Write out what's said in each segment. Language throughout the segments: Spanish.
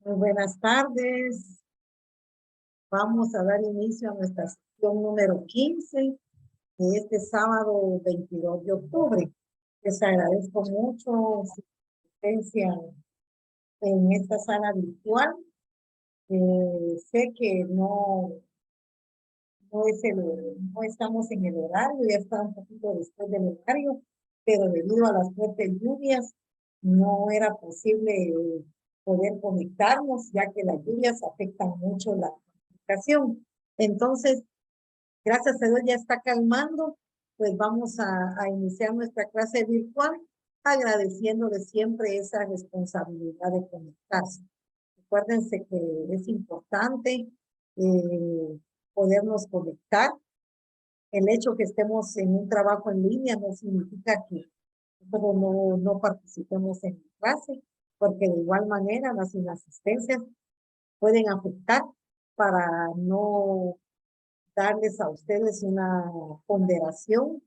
Muy buenas tardes. Vamos a dar inicio a nuestra sesión número 15 de este sábado 22 de octubre. Les agradezco mucho su presencia en esta sala virtual. Sé que no estamos en el horario, ya está un poquito después del horario, pero debido a las fuertes lluvias no era posible poder conectarnos, ya que las lluvias afectan mucho la comunicación. Entonces, gracias a Dios ya está calmando, pues vamos a iniciar nuestra clase virtual agradeciéndole siempre esa responsabilidad de conectarse. Acuérdense que es importante podernos conectar. El hecho que estemos en un trabajo en línea no significa que nosotros no participemos en la clase, porque de igual manera las inasistencias pueden afectar para no darles a ustedes una ponderación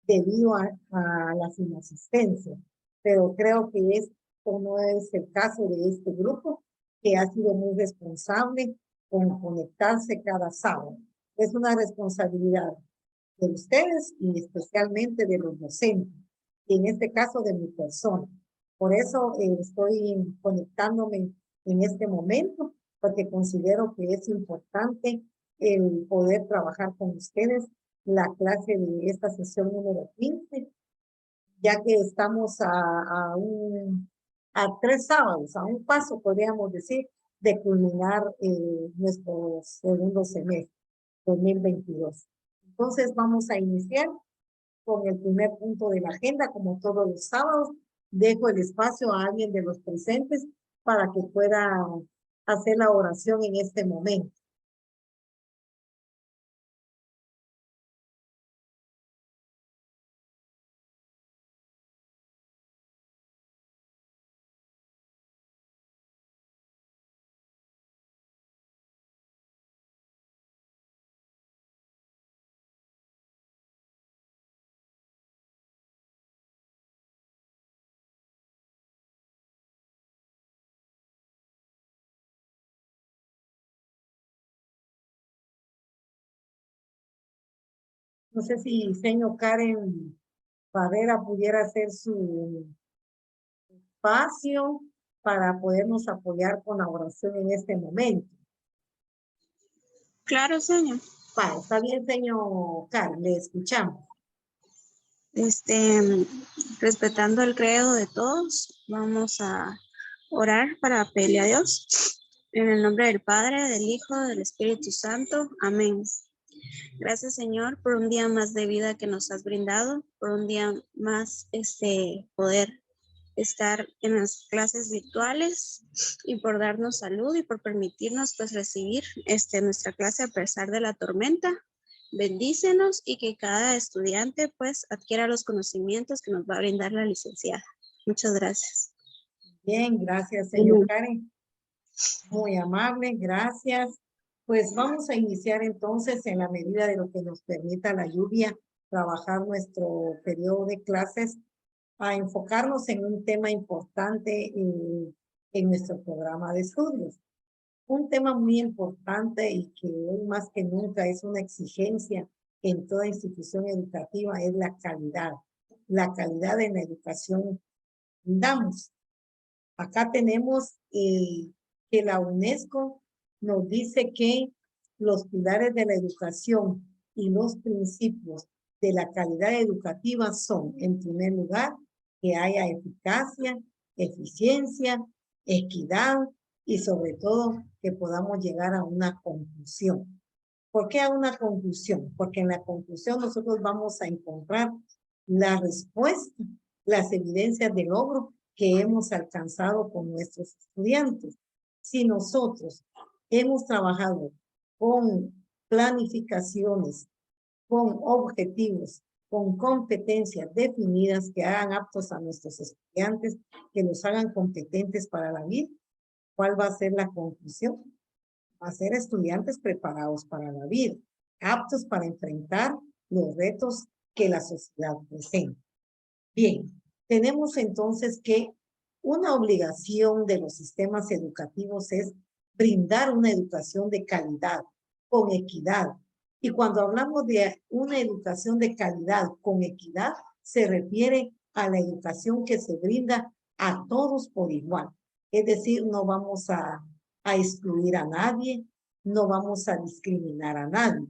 debido a las inasistencias. Pero creo que esto no es el caso de este grupo, que ha sido muy responsable con conectarse cada sábado. Es una responsabilidad de ustedes y especialmente de los docentes, y en este caso de mi persona. Por eso estoy conectándome en este momento, porque considero que es importante el poder trabajar con ustedes la clase de esta sesión número 15, ya que estamos a 3 sábados, a un paso, podríamos decir, de culminar nuestro segundo semestre 2022. Entonces vamos a iniciar con el primer punto de la agenda, como todos los sábados. Dejo el espacio a alguien de los presentes para que pueda hacer la oración en este momento. No sé si señor Karen Barrera pudiera hacer su espacio para podernos apoyar con la oración en este momento. Claro, señor. Está bien, señor Karen, le escuchamos. Respetando el credo de todos, vamos a orar para pedirle a Dios. En el nombre del Padre, del Hijo, del Espíritu Santo. Amén. Gracias, Señor, por un día más de vida que nos has brindado, por un día más poder estar en las clases virtuales y por darnos salud y por permitirnos pues recibir nuestra clase a pesar de la tormenta. Bendícenos y que cada estudiante pues adquiera los conocimientos que nos va a brindar la licenciada. Muchas gracias. Bien, gracias, señor Karen. Muy amable, gracias. Pues vamos a iniciar entonces, en la medida de lo que nos permita la lluvia, trabajar nuestro periodo de clases, a enfocarnos en un tema importante en nuestro programa de estudios. Un tema muy importante y que hoy más que nunca es una exigencia en toda institución educativa es la calidad en la educación que damos. Acá tenemos que la UNESCO nos dice que los pilares de la educación y los principios de la calidad educativa son, en primer lugar, que haya eficacia, eficiencia, equidad y sobre todo que podamos llegar a una conclusión. ¿Por qué a una conclusión? Porque en la conclusión nosotros vamos a encontrar la respuesta, las evidencias de logro que hemos alcanzado con nuestros estudiantes. Si nosotros hemos trabajado con planificaciones, con objetivos, con competencias definidas que hagan aptos a nuestros estudiantes, que los hagan competentes para la vida, ¿cuál va a ser la conclusión? Va a ser estudiantes preparados para la vida, aptos para enfrentar los retos que la sociedad presenta. Bien, tenemos entonces que una obligación de los sistemas educativos es brindar una educación de calidad, con equidad. Y cuando hablamos de una educación de calidad con equidad, se refiere a la educación que se brinda a todos por igual. Es decir, no vamos a excluir a nadie, no vamos a discriminar a nadie.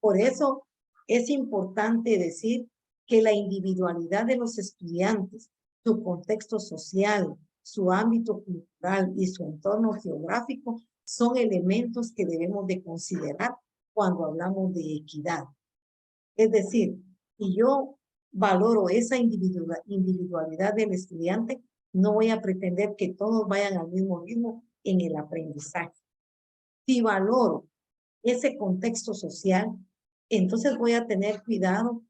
Por eso es importante decir que la individualidad de los estudiantes, su contexto social, su ámbito cultural y su entorno geográfico son elementos que debemos de considerar cuando hablamos de equidad. Es decir, si yo valoro esa individualidad del estudiante, no voy a pretender que todos vayan al mismo ritmo en el aprendizaje. Si valoro ese contexto social, entonces voy a tener cuidado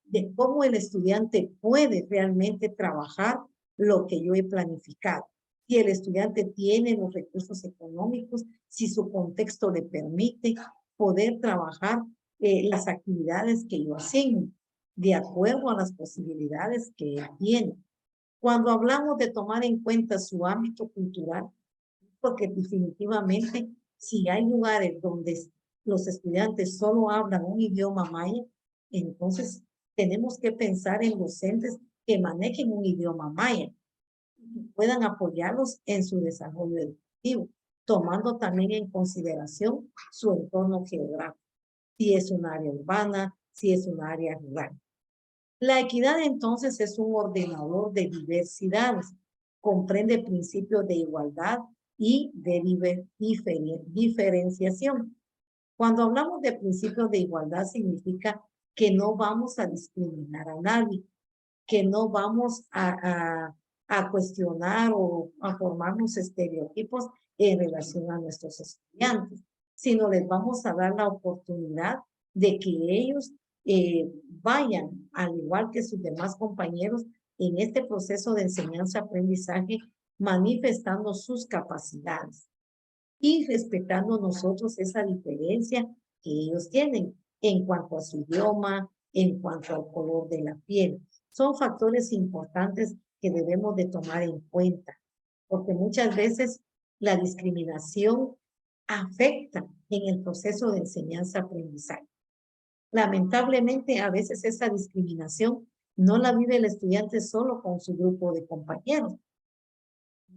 de cómo el estudiante puede realmente trabajar lo que yo he planificado. Si el estudiante tiene los recursos económicos, si su contexto le permite poder trabajar las actividades que yo asigno de acuerdo a las posibilidades que él tiene. Cuando hablamos de tomar en cuenta su ámbito cultural, porque definitivamente si hay lugares donde los estudiantes solo hablan un idioma maya, entonces tenemos que pensar en docentes que manejen un idioma maya y puedan apoyarlos en su desarrollo educativo, tomando también en consideración su entorno geográfico, si es un área urbana, si es un área rural. La equidad entonces es un ordenador de diversidades, comprende principios de igualdad y de diferenciación. Cuando hablamos de principios de igualdad significa que no vamos a discriminar a nadie, que no vamos a cuestionar o a formarnos estereotipos en relación a nuestros estudiantes, sino les vamos a dar la oportunidad de que ellos vayan, al igual que sus demás compañeros, en este proceso de enseñanza-aprendizaje, manifestando sus capacidades y respetando nosotros esa diferencia que ellos tienen en cuanto a su idioma, en cuanto al color de la piel. Son factores importantes que debemos de tomar en cuenta, porque muchas veces la discriminación afecta en el proceso de enseñanza-aprendizaje. Lamentablemente, a veces esa discriminación no la vive el estudiante solo con su grupo de compañeros.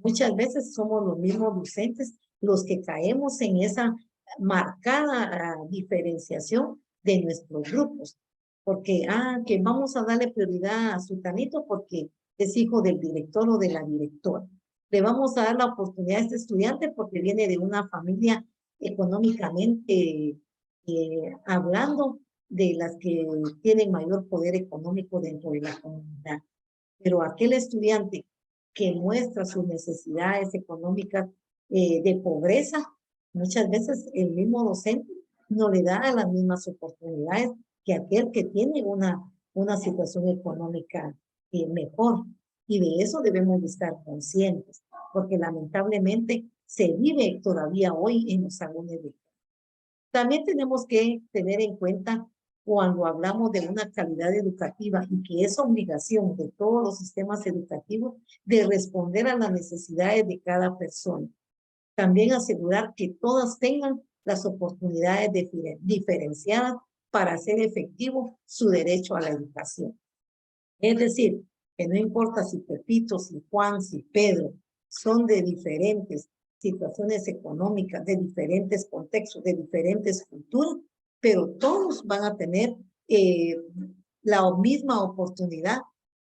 Muchas veces somos los mismos docentes los que caemos en esa marcada diferenciación de nuestros grupos. Porque, que vamos a darle prioridad a su tanito porque es hijo del director o de la directora. Le vamos a dar la oportunidad a este estudiante porque viene de una familia económicamente hablando de las que tienen mayor poder económico dentro de la comunidad. Pero aquel estudiante que muestra sus necesidades económicas de pobreza, muchas veces el mismo docente no le da las mismas oportunidades que aquel que tiene una situación económica mejor. Y de eso debemos de estar conscientes, porque lamentablemente se vive todavía hoy en los salones de clase. También tenemos que tener en cuenta cuando hablamos de una calidad educativa y que es obligación de todos los sistemas educativos de responder a las necesidades de cada persona. También asegurar que todas tengan las oportunidades diferenciadas para hacer efectivo su derecho a la educación. Es decir, que no importa si Pepito, si Juan, si Pedro son de diferentes situaciones económicas, de diferentes contextos, de diferentes culturas, pero todos van a tener la misma oportunidad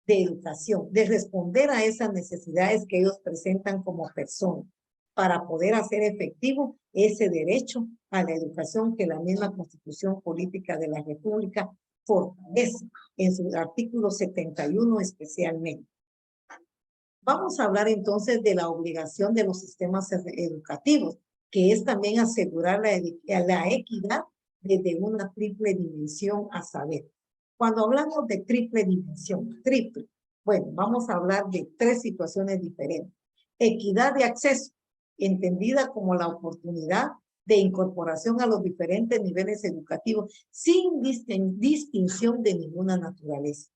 de educación, de responder a esas necesidades que ellos presentan como personas, para poder hacer efectivo ese derecho a la educación que la misma Constitución Política de la República fortalece en su artículo 71 especialmente. Vamos a hablar entonces de la obligación de los sistemas educativos, que es también asegurar la equidad desde una triple dimensión a saber. Cuando hablamos de triple dimensión, bueno, vamos a hablar de tres situaciones diferentes. Equidad de acceso, entendida como la oportunidad de incorporación a los diferentes niveles educativos sin distinción de ninguna naturaleza.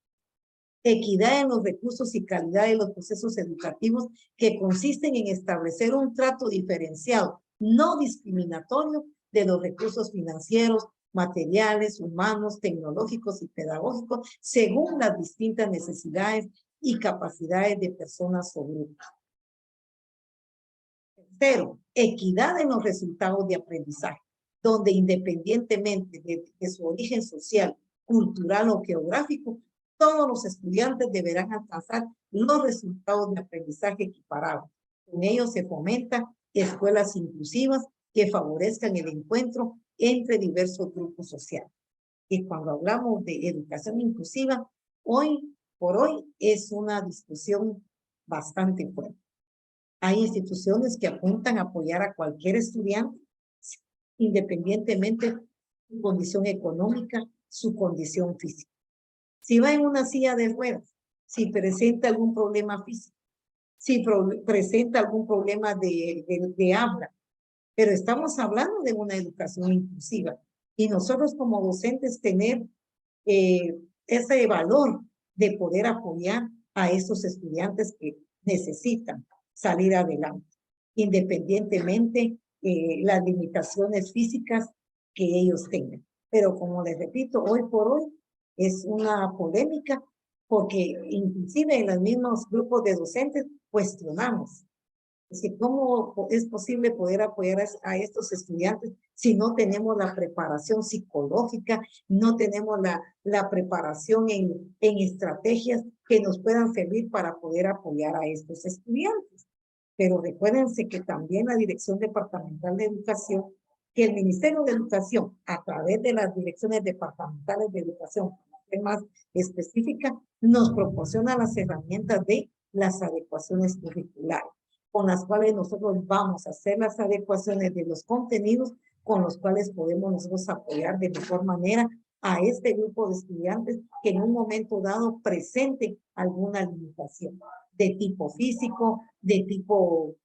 Equidad en los recursos y calidad de los procesos educativos que consisten en establecer un trato diferenciado, no discriminatorio de los recursos financieros, materiales, humanos, tecnológicos y pedagógicos según las distintas necesidades y capacidades de personas o grupos. Tercero, equidad en los resultados de aprendizaje, donde independientemente de su origen social, cultural o geográfico, todos los estudiantes deberán alcanzar los resultados de aprendizaje equiparados. Con ello se fomenta escuelas inclusivas que favorezcan el encuentro entre diversos grupos sociales. Y cuando hablamos de educación inclusiva, hoy por hoy es una discusión bastante fuerte. Hay instituciones que apuntan a apoyar a cualquier estudiante, independientemente de su condición económica, su condición física. Si va en una silla de ruedas, si presenta algún problema físico, si presenta algún problema de habla, pero estamos hablando de una educación inclusiva y nosotros como docentes tener ese valor de poder apoyar a estos estudiantes que necesitan salir adelante, independientemente las limitaciones físicas que ellos tengan. Pero como les repito, hoy por hoy es una polémica porque inclusive en los mismos grupos de docentes cuestionamos. Es que ¿cómo es posible poder apoyar a estos estudiantes si no tenemos la preparación psicológica, no tenemos la preparación en estrategias que nos puedan servir para poder apoyar a estos estudiantes? Pero recuérdense que también la Dirección Departamental de Educación que el Ministerio de Educación, a través de las direcciones departamentales de educación, más específica, nos proporciona las herramientas de las adecuaciones curriculares, con las cuales nosotros vamos a hacer las adecuaciones de los contenidos con los cuales podemos nosotros apoyar de mejor manera a este grupo de estudiantes que en un momento dado presente alguna limitación de tipo físico, de tipo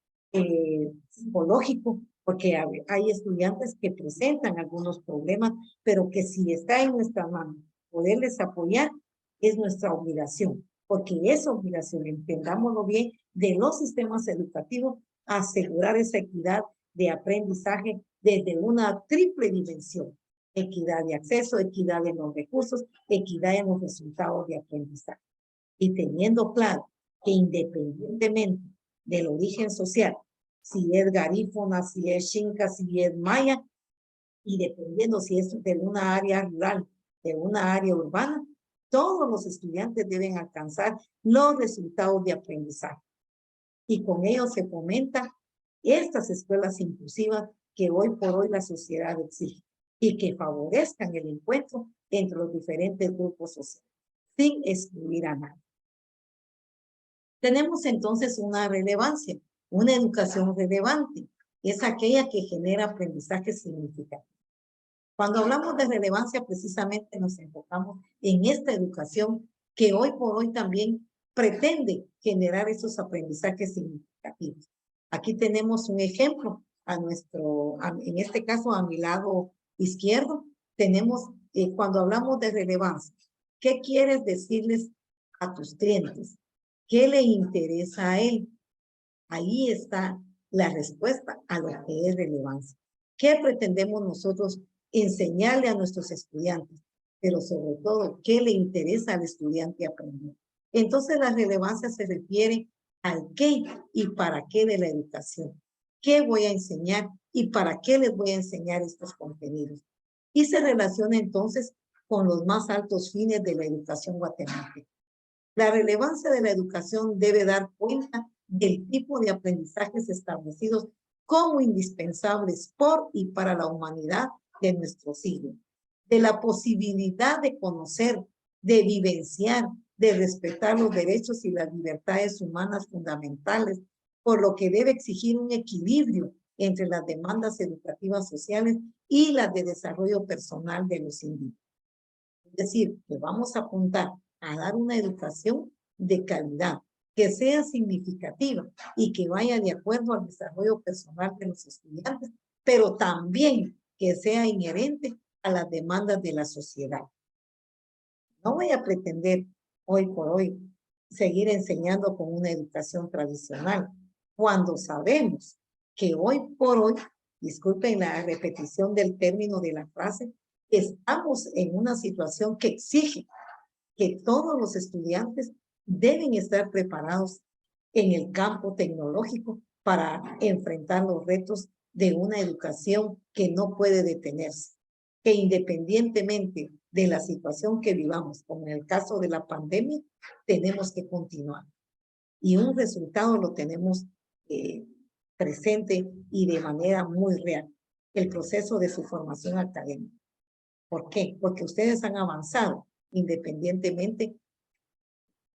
psicológico, porque hay estudiantes que presentan algunos problemas, pero que si está en nuestra mano poderles apoyar, es nuestra obligación, porque es obligación, entendámoslo bien, de los sistemas educativos, asegurar esa equidad de aprendizaje desde una triple dimensión: equidad de acceso, equidad en los recursos, equidad en los resultados de aprendizaje. Y teniendo claro que independientemente del origen social, si es garífuna, si es xinca, si es maya, y dependiendo si es de una área rural, de una área urbana, todos los estudiantes deben alcanzar los resultados de aprendizaje. Y con ello se fomenta estas escuelas inclusivas que hoy por hoy la sociedad exige y que favorezcan el encuentro entre los diferentes grupos sociales, sin excluir a nadie. Tenemos entonces una relevancia, una educación relevante. Es aquella que genera aprendizaje significativo. Cuando hablamos de relevancia, precisamente nos enfocamos en esta educación que hoy por hoy también pretende generar esos aprendizajes significativos. Aquí tenemos un ejemplo en este caso a mi lado izquierdo, tenemos cuando hablamos de relevancia, ¿qué quieres decirles a tus clientes? ¿Qué le interesa a él? Ahí está la respuesta a lo que es relevancia. ¿Qué pretendemos nosotros enseñarle a nuestros estudiantes? Pero sobre todo, ¿qué le interesa al estudiante aprender? Entonces, la relevancia se refiere al qué y para qué de la educación. ¿Qué voy a enseñar y para qué les voy a enseñar estos contenidos? Y se relaciona entonces con los más altos fines de la educación guatemalteca. La relevancia de la educación debe dar cuenta del tipo de aprendizajes establecidos como indispensables por y para la humanidad de nuestro siglo, de la posibilidad de conocer, de vivenciar, de respetar los derechos y las libertades humanas fundamentales, por lo que debe exigir un equilibrio entre las demandas educativas sociales y las de desarrollo personal de los individuos. Es decir, que vamos a apuntar a dar una educación de calidad, que sea significativa y que vaya de acuerdo al desarrollo personal de los estudiantes, pero también que sea inherente a las demandas de la sociedad. No voy a pretender hoy por hoy seguir enseñando con una educación tradicional, cuando sabemos que hoy por hoy, disculpen la repetición del término de la frase, estamos en una situación que exige que todos los estudiantes deben estar preparados en el campo tecnológico para enfrentar los retos de una educación que no puede detenerse, que independientemente de la situación que vivamos, como en el caso de la pandemia, tenemos que continuar. Y un resultado lo tenemos presente y de manera muy real, el proceso de su formación académica. ¿Por qué? Porque ustedes han avanzado independientemente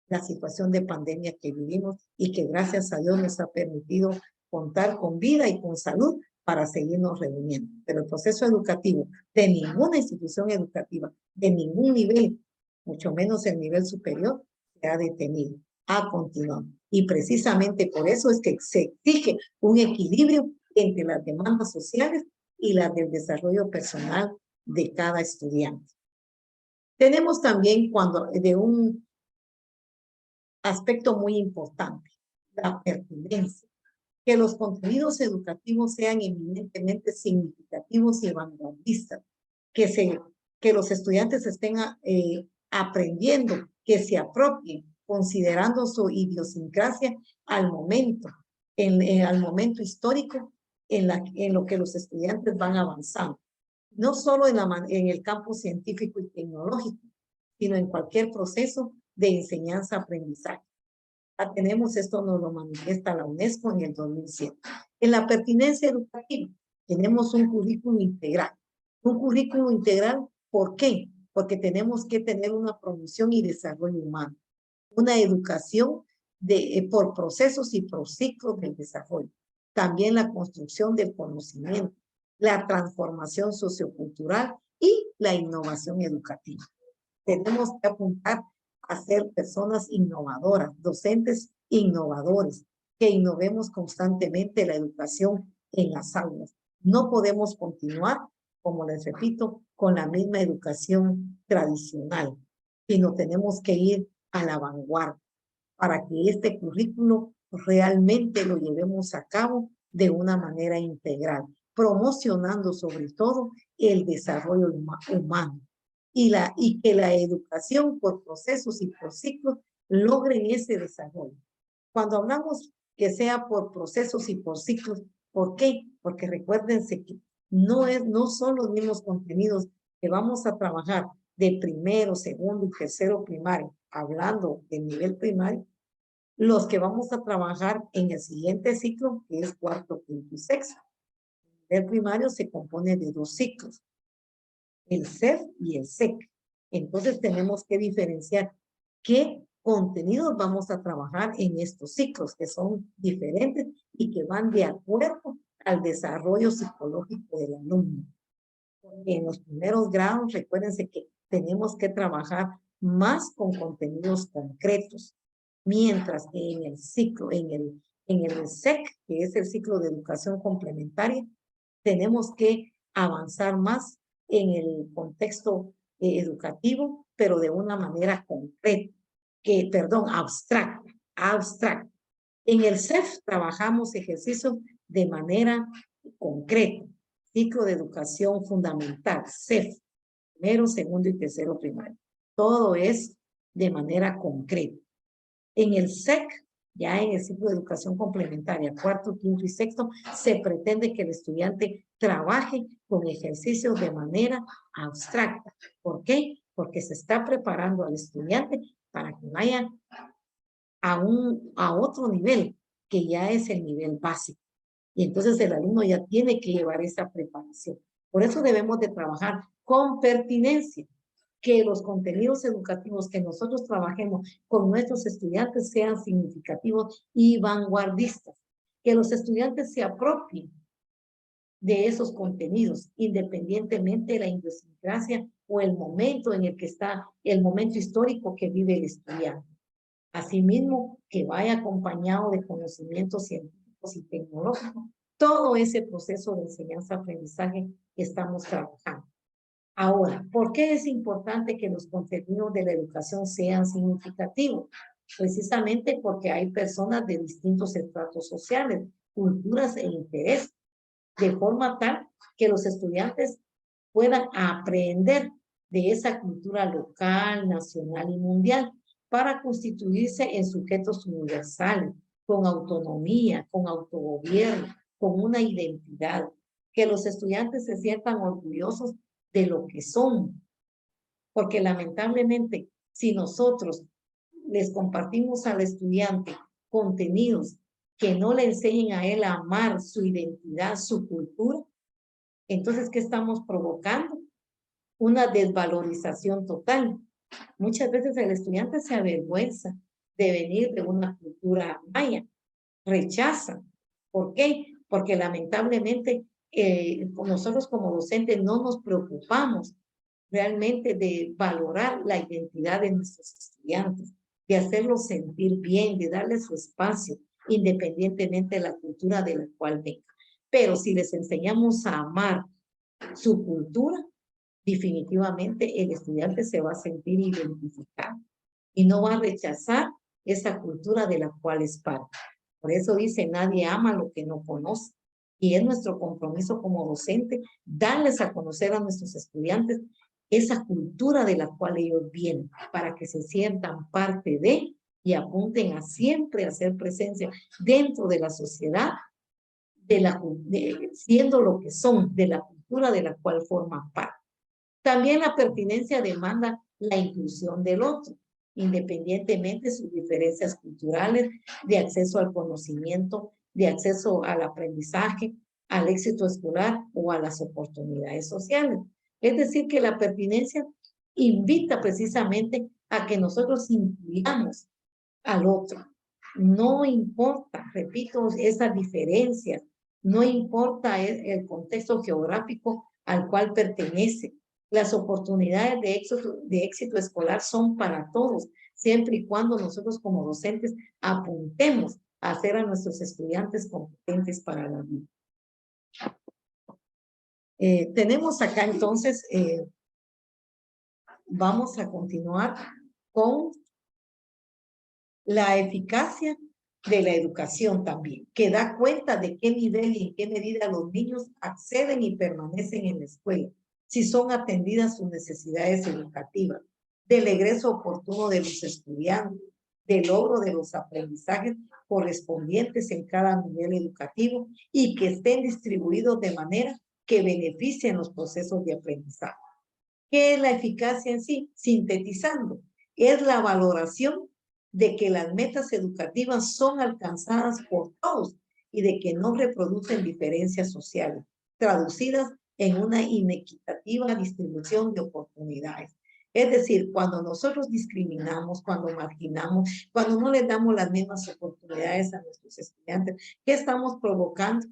la situación de pandemia que vivimos y que gracias a Dios nos ha permitido contar con vida y con salud para seguirnos reuniendo. Pero el proceso educativo de ninguna institución educativa, de ningún nivel, mucho menos el nivel superior, se ha detenido, ha continuado. Y precisamente por eso es que se exige un equilibrio entre las demandas sociales y las del desarrollo personal de cada estudiante. Tenemos también de un aspecto muy importante, la pertinencia, que los contenidos educativos sean eminentemente significativos y vanguardistas, que los estudiantes estén aprendiendo, que se apropien, considerando su idiosincrasia al momento, al momento histórico en lo que los estudiantes van avanzando. No solo en el campo científico y tecnológico, sino en cualquier proceso de enseñanza-aprendizaje. Tenemos esto, nos lo manifiesta la UNESCO en el 2007. En la pertinencia educativa, Tenemos un currículum integral. Un currículum integral, ¿por qué? Porque tenemos que tener una promoción y desarrollo humano, una educación por procesos y por ciclos del desarrollo. También la construcción del conocimiento, la transformación sociocultural y la innovación educativa. Tenemos que apuntar a ser personas innovadoras, docentes innovadores, que innovemos constantemente la educación en las aulas. No podemos continuar, como les repito, con la misma educación tradicional, sino tenemos que ir a la vanguardia para que este currículo realmente lo llevemos a cabo de una manera integral, promocionando sobre todo el desarrollo humano y que la educación por procesos y por ciclos logren ese desarrollo. Cuando hablamos que sea por procesos y por ciclos, ¿por qué? Porque recuérdense que no son los mismos contenidos que vamos a trabajar de primero, segundo y tercero primario, hablando del nivel primario, los que vamos a trabajar en el siguiente ciclo, que es cuarto, quinto y sexto. El primario se compone de 2 ciclos, el CEF y el SEC. Entonces tenemos que diferenciar qué contenidos vamos a trabajar en estos ciclos, que son diferentes y que van de acuerdo al desarrollo psicológico del alumno. Porque en los primeros grados, recuérdense que tenemos que trabajar más con contenidos concretos, mientras que en el ciclo, en el SEC, que es el ciclo de educación complementaria, tenemos que avanzar más en el contexto educativo, pero de una manera concreta, abstracta. En el CEF trabajamos ejercicios de manera concreta, ciclo de educación fundamental, CEF, primero, segundo y tercero primario. Todo es de manera concreta. En el SEC, ya en el ciclo de educación complementaria, cuarto, quinto y sexto, se pretende que el estudiante trabaje con ejercicios de manera abstracta. ¿Por qué? Porque se está preparando al estudiante para que vaya a otro nivel, que ya es el nivel básico. Y entonces el alumno ya tiene que llevar esa preparación. Por eso debemos de trabajar con pertinencia, que los contenidos educativos que nosotros trabajemos con nuestros estudiantes sean significativos y vanguardistas, que los estudiantes se apropien de esos contenidos, independientemente de la idiosincrasia o el momento en el que está, el momento histórico que vive el estudiante. Asimismo, que vaya acompañado de conocimientos científicos y tecnológicos, todo ese proceso de enseñanza-aprendizaje que estamos trabajando. Ahora, ¿por qué es importante que los contenidos de la educación sean significativos? Precisamente porque hay personas de distintos estratos sociales, culturas e intereses, de forma tal que los estudiantes puedan aprender de esa cultura local, nacional y mundial para constituirse en sujetos universales, con autonomía, con autogobierno, con una identidad, que los estudiantes se sientan orgullosos de lo que son, porque lamentablemente si nosotros les compartimos al estudiante contenidos que no le enseñen a él a amar su identidad, su cultura, entonces ¿qué estamos provocando? Una desvalorización total. Muchas veces el estudiante se avergüenza de venir de una cultura maya, rechaza. ¿Por qué? Porque lamentablemente nosotros como docentes no nos preocupamos realmente de valorar la identidad de nuestros estudiantes, de hacerlos sentir bien, de darles su espacio, independientemente de la cultura de la cual venga. Pero si les enseñamos a amar su cultura, definitivamente el estudiante se va a sentir identificado y no va a rechazar esa cultura de la cual es parte. Por eso dice, nadie ama lo que no conoce. Y es nuestro compromiso como docente darles a conocer a nuestros estudiantes esa cultura de la cual ellos vienen, para que se sientan parte de y apunten a siempre hacer presencia dentro de la sociedad, siendo lo que son, de la cultura de la cual forman parte. También la pertinencia demanda la inclusión del otro, independientemente de sus diferencias culturales, de acceso al conocimiento, de acceso al aprendizaje, al éxito escolar o a las oportunidades sociales. Es decir, que la pertinencia invita precisamente a que nosotros incluyamos al otro. No importa, repito, esas diferencias, no importa el contexto geográfico al cual pertenece. Las oportunidades de éxito escolar son para todos, siempre y cuando nosotros como docentes apuntemos a hacer a nuestros estudiantes competentes para la vida. Tenemos acá entonces, vamos a continuar con la eficacia de la educación también, que da cuenta de qué nivel y en qué medida los niños acceden y permanecen en la escuela, si son atendidas sus necesidades educativas, del egreso oportuno de los estudiantes, del logro de los aprendizajes correspondientes en cada nivel educativo y que estén distribuidos de manera que beneficien los procesos de aprendizaje. ¿Qué es la eficacia en sí? Sintetizando, es la valoración de que las metas educativas son alcanzadas por todos y de que no reproducen diferencias sociales, traducidas en una inequitativa distribución de oportunidades. Es decir, cuando nosotros discriminamos, cuando marginamos, cuando no les damos las mismas oportunidades a nuestros estudiantes, ¿qué estamos provocando?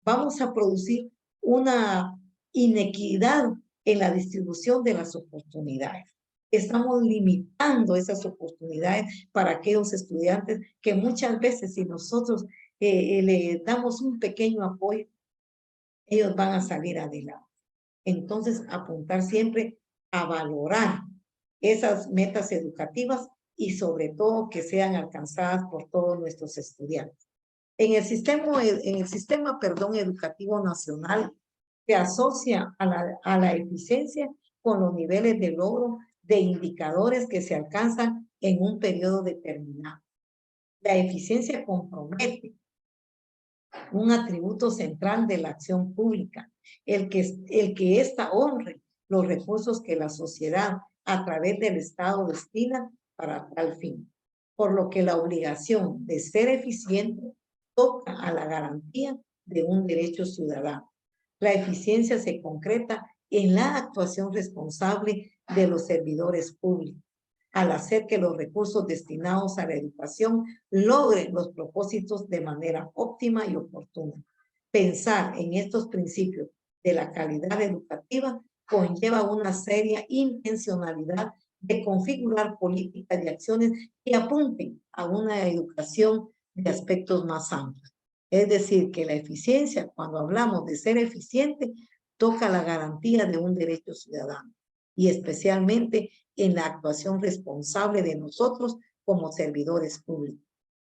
Vamos a producir una inequidad en la distribución de las oportunidades. Estamos limitando esas oportunidades para aquellos estudiantes que muchas veces si nosotros le damos un pequeño apoyo, ellos van a salir adelante. Entonces, apuntar siempre a valorar esas metas educativas y sobre todo que sean alcanzadas por todos nuestros estudiantes. En el sistema educativo nacional se asocia a la eficiencia con los niveles de logro de indicadores que se alcanzan en un periodo determinado. La eficiencia compromete un atributo central de la acción pública, el que ésta honre los recursos que la sociedad a través del Estado destina para tal fin. Por lo que la obligación de ser eficiente toca a la garantía de un derecho ciudadano. La eficiencia se concreta en la actuación responsable de los servidores públicos, al hacer que los recursos destinados a la educación logren los propósitos de manera óptima y oportuna. Pensar en estos principios de la calidad educativa conlleva una seria intencionalidad de configurar políticas y acciones que apunten a una educación de aspectos más amplios. Es decir, que la eficiencia, cuando hablamos de ser eficiente, toca la garantía de un derecho ciudadano y especialmente en la actuación responsable de nosotros como servidores públicos,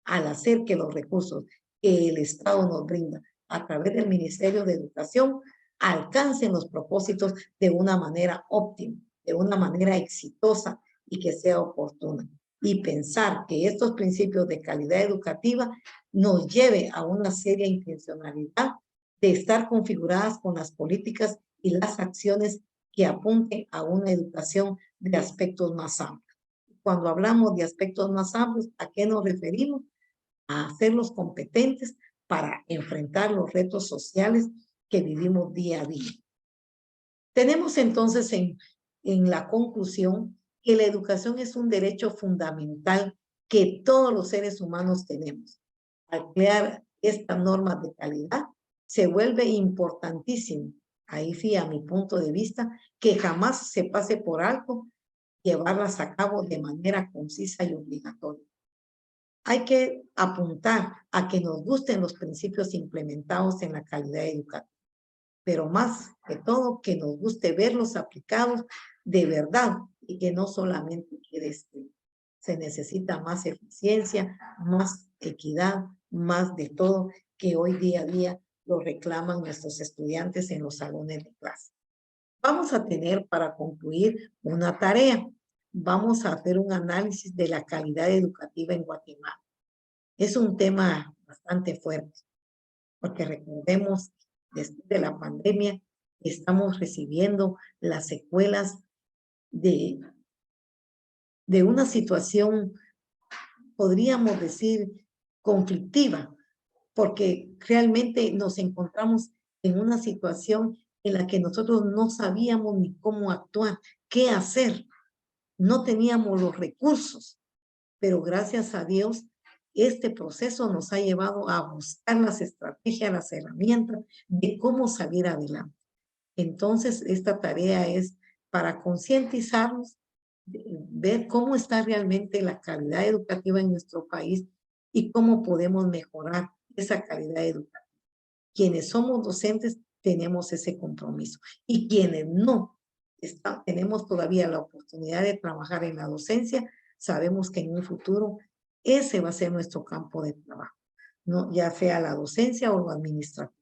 al hacer que los recursos que el Estado nos brinda a través del Ministerio de Educación alcancen los propósitos de una manera óptima, de una manera exitosa y que sea oportuna. Y pensar que estos principios de calidad educativa nos lleve a una seria intencionalidad de estar configuradas con las políticas y las acciones que apunten a una educación de aspectos más amplios. Cuando hablamos de aspectos más amplios, ¿a qué nos referimos? A hacerlos competentes para enfrentar los retos sociales que vivimos día a día. Tenemos entonces en la conclusión que la educación es un derecho fundamental que todos los seres humanos tenemos. Al crear estas normas de calidad, se vuelve importantísimo, ahí sí a mi punto de vista, que jamás se pase por alto llevarlas a cabo de manera concisa y obligatoria. Hay que apuntar a que nos gusten los principios implementados en la calidad educativa, pero más que todo que nos guste verlos aplicados de verdad y que no solamente quede escrito. Se necesita más eficiencia, más equidad, más de todo que hoy día a día lo reclaman nuestros estudiantes en los salones de clase. Vamos a tener para concluir una tarea. Vamos a hacer un análisis de la calidad educativa en Guatemala. Es un tema bastante fuerte, porque recordemos, después de la pandemia, estamos recibiendo las secuelas de una situación, podríamos decir, conflictiva, porque realmente nos encontramos en una situación en la que nosotros no sabíamos ni cómo actuar, qué hacer. No teníamos los recursos, pero gracias a Dios, este proceso nos ha llevado a buscar las estrategias, las herramientas de cómo salir adelante. Entonces, esta tarea es para concientizarnos, ver cómo está realmente la calidad educativa en nuestro país y cómo podemos mejorar esa calidad educativa. Quienes somos docentes tenemos ese compromiso y quienes no tenemos todavía la oportunidad de trabajar en la docencia, sabemos que en un futuro ese va a ser nuestro campo de trabajo, ¿no? Ya sea la docencia o lo administrativo.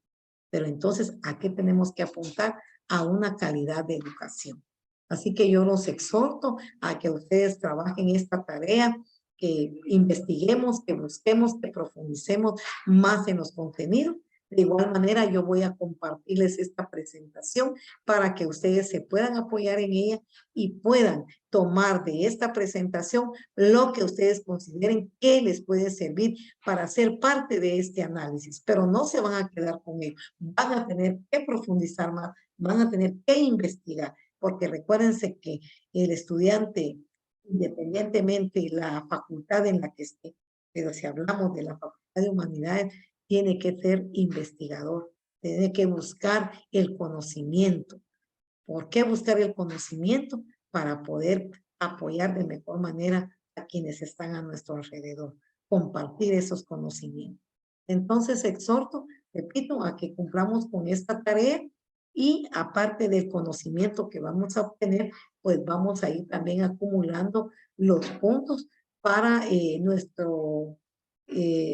Pero entonces, ¿a qué tenemos que apuntar? A una calidad de educación. Así que yo los exhorto a que ustedes trabajen esta tarea, que investiguemos, que busquemos, que profundicemos más en los contenidos. De igual manera, yo voy a compartirles esta presentación para que ustedes se puedan apoyar en ella y puedan tomar de esta presentación lo que ustedes consideren que les puede servir para ser parte de este análisis. Pero no se van a quedar con ello. Van a tener que profundizar más, van a tener que investigar, porque recuérdense que el estudiante, independientemente de la facultad en la que esté, pero si hablamos de la Facultad de Humanidades, tiene que ser investigador, tiene que buscar el conocimiento. ¿Por qué buscar el conocimiento? Para poder apoyar de mejor manera a quienes están a nuestro alrededor, compartir esos conocimientos. Entonces exhorto, repito, a que cumplamos con esta tarea y aparte del conocimiento que vamos a obtener, pues vamos a ir también acumulando los puntos para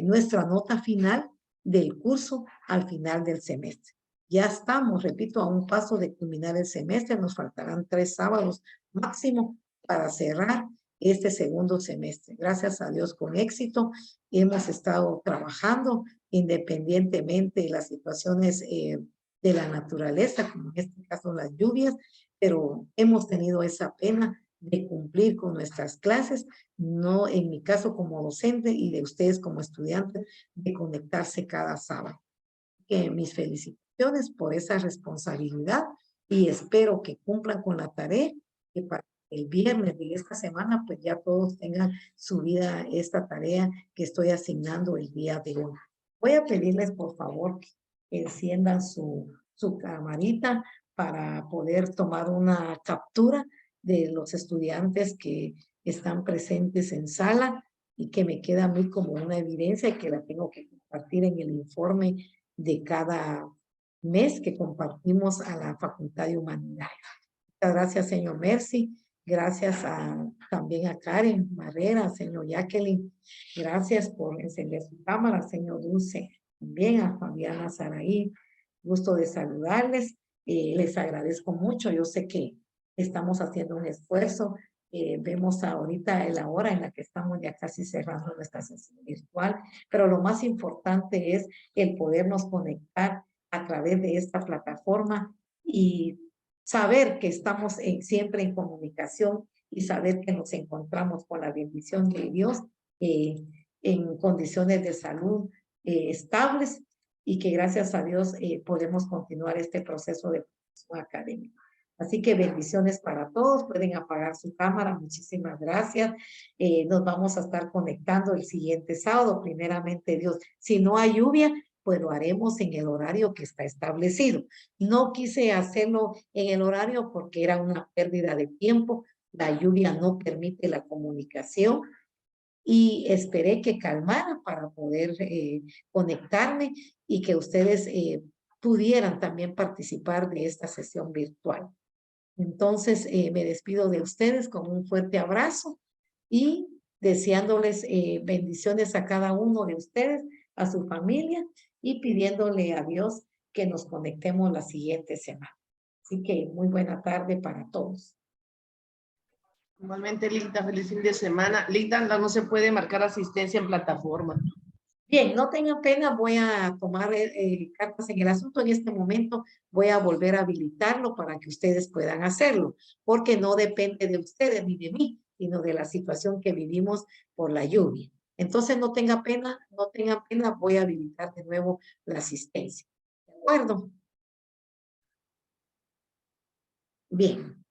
nuestra nota final del curso al final del semestre. Ya estamos, repito, a un paso de culminar el semestre. Nos faltarán 3 sábados máximo para cerrar este segundo semestre. Gracias a Dios con éxito. Hemos estado trabajando independientemente de las situaciones de la naturaleza, como en este caso las lluvias, pero hemos tenido esa pena de cumplir con nuestras clases, no en mi caso como docente y de ustedes como estudiantes, de conectarse cada sábado. Que mis felicitaciones por esa responsabilidad y espero que cumplan con la tarea, que para el viernes de esta semana pues ya todos tengan subida esta tarea que estoy asignando el día de hoy. Voy a pedirles por favor que enciendan su camarita para poder tomar una captura de los estudiantes que están presentes en sala y que me queda a mí como una evidencia y que la tengo que compartir en el informe de cada mes que compartimos a la Facultad de Humanidades. Muchas gracias, señor Mercy. Gracias también a Karen Barrera, señor Jacqueline. Gracias por encender su cámara, señor Dulce. También a Fabiana Saraí. Gusto de saludarles. Les agradezco mucho. Yo sé que estamos haciendo un esfuerzo. Vemos ahorita la hora en la que estamos ya casi cerrando nuestra sesión virtual, pero lo más importante es el podernos conectar a través de esta plataforma y saber que estamos siempre en comunicación y saber que nos encontramos con la bendición de Dios en condiciones de salud estables y que gracias a Dios podemos continuar este proceso de formación académica. Así que bendiciones para todos. Pueden apagar su cámara. Muchísimas gracias. Nos vamos a estar conectando el siguiente sábado, primeramente Dios. Si no hay lluvia, pues lo haremos en el horario que está establecido. No quise hacerlo en el horario porque era una pérdida de tiempo. La lluvia no permite la comunicación y esperé que calmara para poder conectarme y que ustedes pudieran también participar de esta sesión virtual. Entonces, me despido de ustedes con un fuerte abrazo y deseándoles bendiciones a cada uno de ustedes, a su familia y pidiéndole a Dios que nos conectemos la siguiente semana. Así que muy buena tarde para todos. Igualmente, Linda, feliz fin de semana. Linda, no se puede marcar asistencia en plataforma. Bien, no tengan pena, voy a tomar cartas en el asunto. En este momento voy a volver a habilitarlo para que ustedes puedan hacerlo, porque no depende de ustedes ni de mí, sino de la situación que vivimos por la lluvia. Entonces no tengan pena, voy a habilitar de nuevo la asistencia. ¿De acuerdo? Bien.